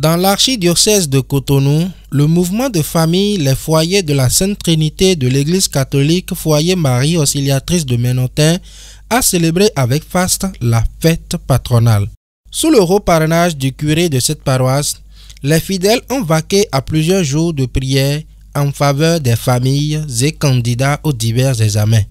Dans l'archidiocèse de Cotonou, le mouvement de famille Les Foyers de la Sainte Trinité de l'Église catholique Foyer Marie Auxiliatrice de Ménotin a célébré avec faste la fête patronale. Sous le haut parrainage du curé de cette paroisse, les fidèles ont vaqué à plusieurs jours de prière en faveur des familles et candidats aux divers examens.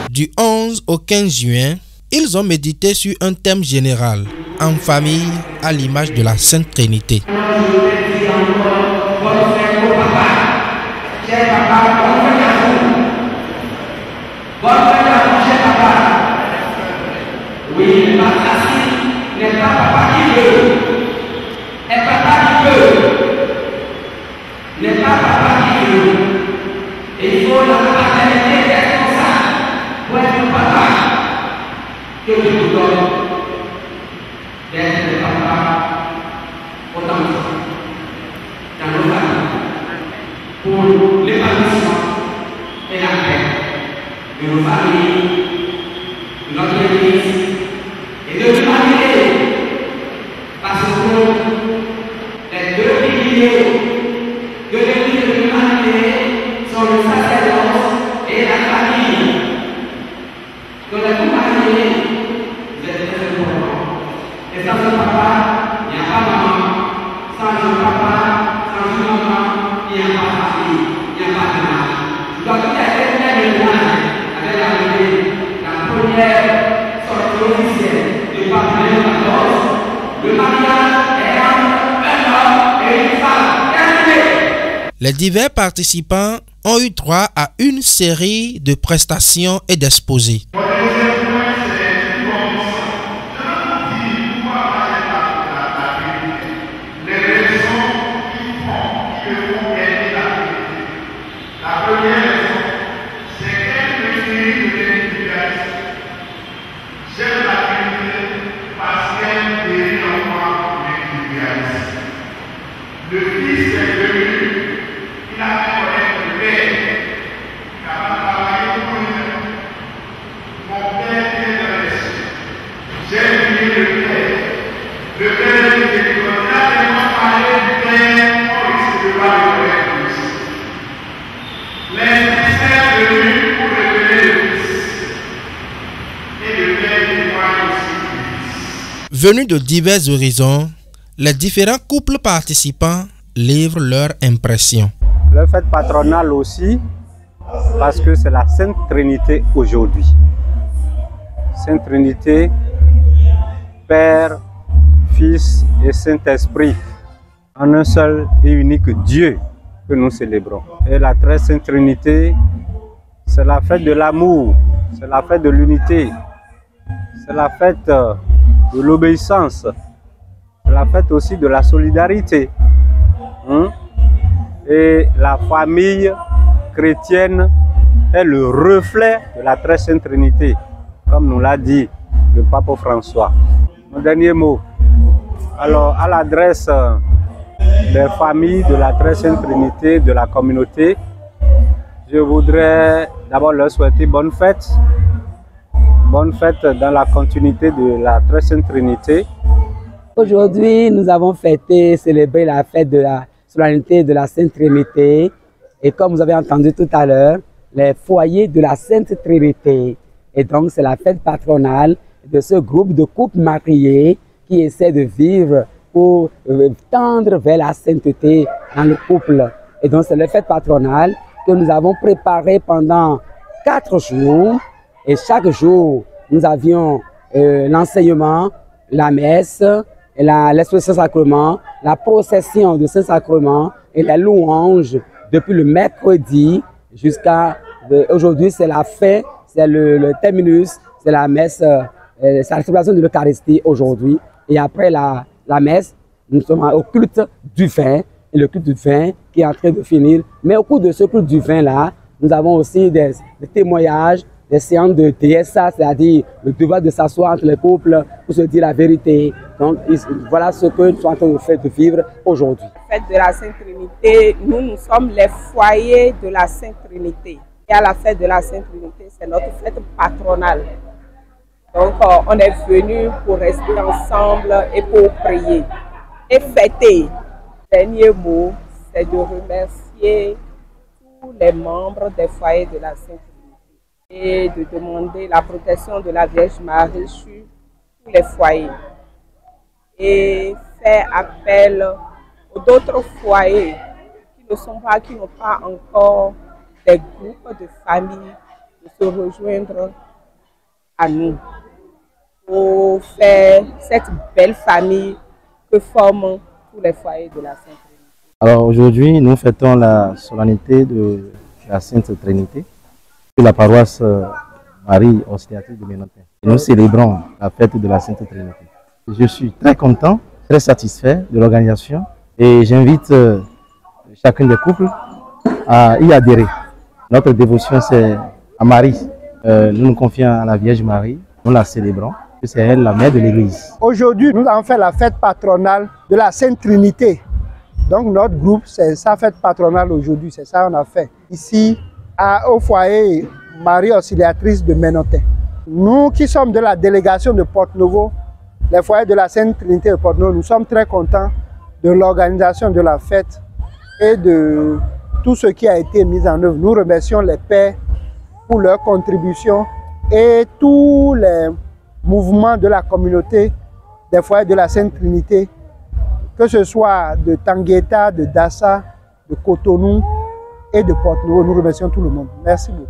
Du 11 au 15 juin, ils ont médité sur un thème général, en famille à l'image de la Sainte Trinité. Que je vous donne d'être le papa authentique dans nos familles pour l'épanouissement et la paix de nos familles, de notre église et de l'humanité. Parce que les deux piliers de l'église de l'humanité sont le sacerdoce et la famille. Donc la humanité, et sans un papa, il n'y a pas maman. Sans un papa, sans une maman, il n'y a pas famille, il n'y a pas de mari. Donc il y a quelqu'un de loin avec la première sortie officielle du pape Léon XIV. Le mariage est entre un homme et une femme. Terminé. Les divers participants ont eu droit à une série de prestations et d'exposés. Le Fils est venu, il a fait connaître le Père, il a travaillé pour lui-même. Mon Père est dans les cieux. J'ai oublié le Père. Le Père est venu, il a tellement parlé du Père, on risque de voir le Père plus. L'Esprit est venu pour révéler le Fils. Et le Père témoigne aussi du Fils. Venus de divers horizons, les différents couples participants livrent leurs impressions. Le fête patronale aussi, parce que c'est la Sainte Trinité aujourd'hui. Sainte Trinité, Père, Fils et Saint-Esprit, en un seul et unique Dieu que nous célébrons. Et la très Sainte Trinité, c'est la fête de l'amour, c'est la fête de l'unité, c'est la fête de l'obéissance. C'est la fête aussi de la solidarité. Et la famille chrétienne est le reflet de la Très Sainte Trinité, comme nous l'a dit le pape François. Mon dernier mot, alors à l'adresse des familles de la Très Sainte Trinité, de la communauté, je voudrais d'abord leur souhaiter bonne fête dans la continuité de la Très Sainte Trinité. Aujourd'hui, nous avons célébré la fête de la solennité de la Sainte Trinité. Et comme vous avez entendu tout à l'heure, les foyers de la Sainte Trinité. Et donc, c'est la fête patronale de ce groupe de couples mariés qui essaient de vivre pour tendre vers la sainteté dans le couple. Et donc, c'est la fête patronale que nous avons préparée pendant 4 jours. Et chaque jour, nous avions l'enseignement, la messe, l'exposition Saint-Sacrement, la procession de Saint-Sacrement et la louange depuis le mercredi jusqu'à aujourd'hui. C'est la fin, c'est le terminus, c'est la messe, c'est la célébration de l'Eucharistie aujourd'hui. Et après la messe, nous sommes au culte du vin, et le culte du vin qui est en train de finir. Mais au cours de ce culte du vin-là, nous avons aussi des témoignages, des séances de TSA, c'est-à-dire le devoir de s'asseoir entre les couples pour se dire la vérité. Donc voilà ce que nous sommes en train de vivre aujourd'hui. La fête de la Sainte Trinité, nous sommes les foyers de la Sainte Trinité. Et à la fête de la Sainte Trinité, c'est notre fête patronale. Donc on est venu pour rester ensemble et pour prier et fêter. Le dernier mot, c'est de remercier tous les membres des foyers de la Sainte Trinité et de demander la protection de la Vierge Marie sur tous les foyers. Et faire appel aux d'autres foyers qui n'ont pas encore des groupes de familles de se rejoindre à nous pour faire cette belle famille que forment tous les foyers de la Sainte Trinité. Alors aujourd'hui, nous fêtons la solennité de la Sainte Trinité de la paroisse Marie Auxiliatrice de Menontin. Nous célébrons la fête de la Sainte Trinité. Je suis très content, très satisfait de l'organisation et j'invite chacun des couples à y adhérer. Notre dévotion, c'est à Marie. Nous nous confions à la Vierge Marie, nous la célébrons. C'est elle la mère de l'Église. Aujourd'hui, nous avons fait la fête patronale de la Sainte Trinité. Donc notre groupe, c'est sa fête patronale aujourd'hui, c'est ça qu'on a fait. Ici, au foyer Marie Auxiliatrice de Menontin. Nous qui sommes de la délégation de Porte-Novo, les foyers de la Sainte Trinité de Porte-Novo, nous sommes très contents de l'organisation de la fête et de tout ce qui a été mis en œuvre. Nous remercions les pères pour leur contribution et tous les mouvements de la communauté des foyers de la Sainte Trinité, que ce soit de Tangueta, de Dassa, de Cotonou et de Porte-Novo. Nous remercions tout le monde. Merci beaucoup.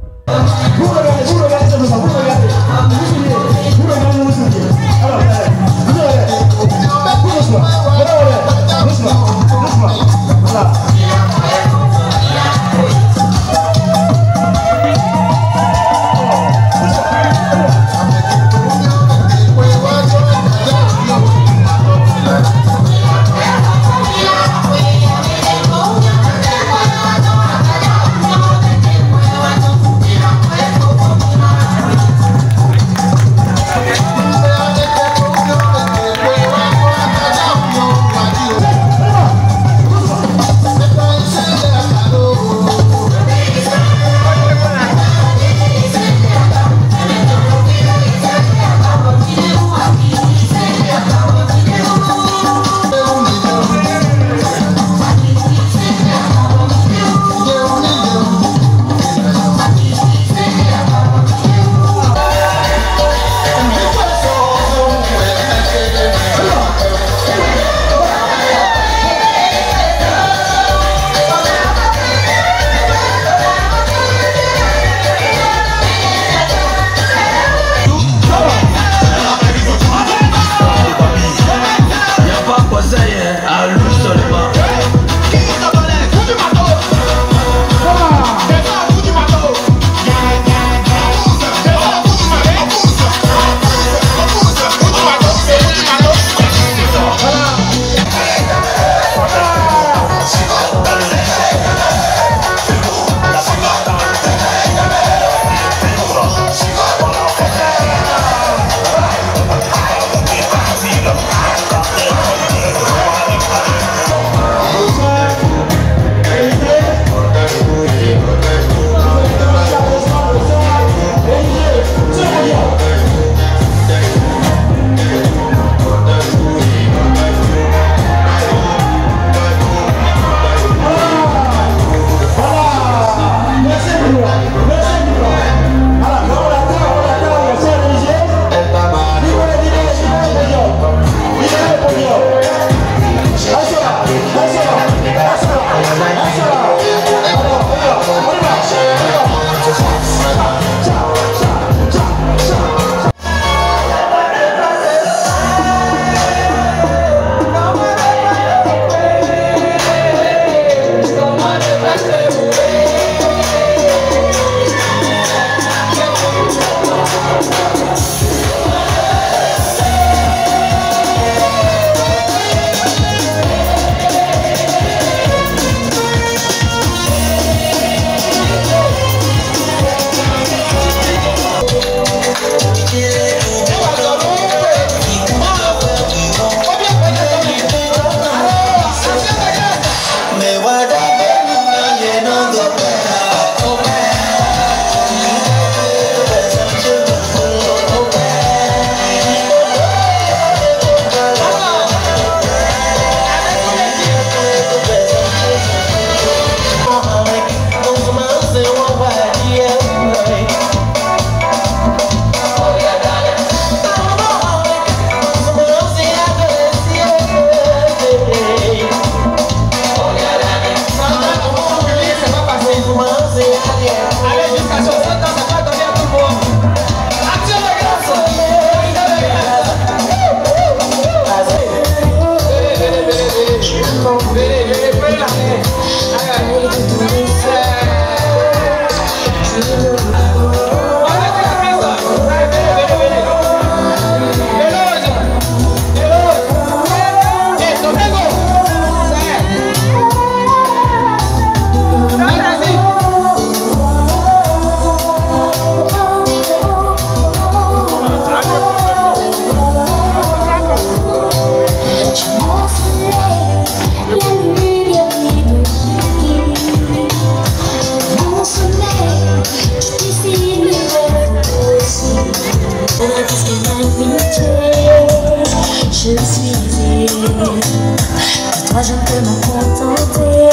De toi je ne peux me contenter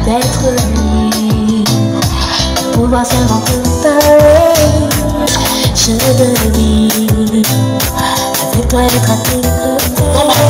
d'être libre, de pouvoir seulement te parler. Je devine avec toi être à tes côtés.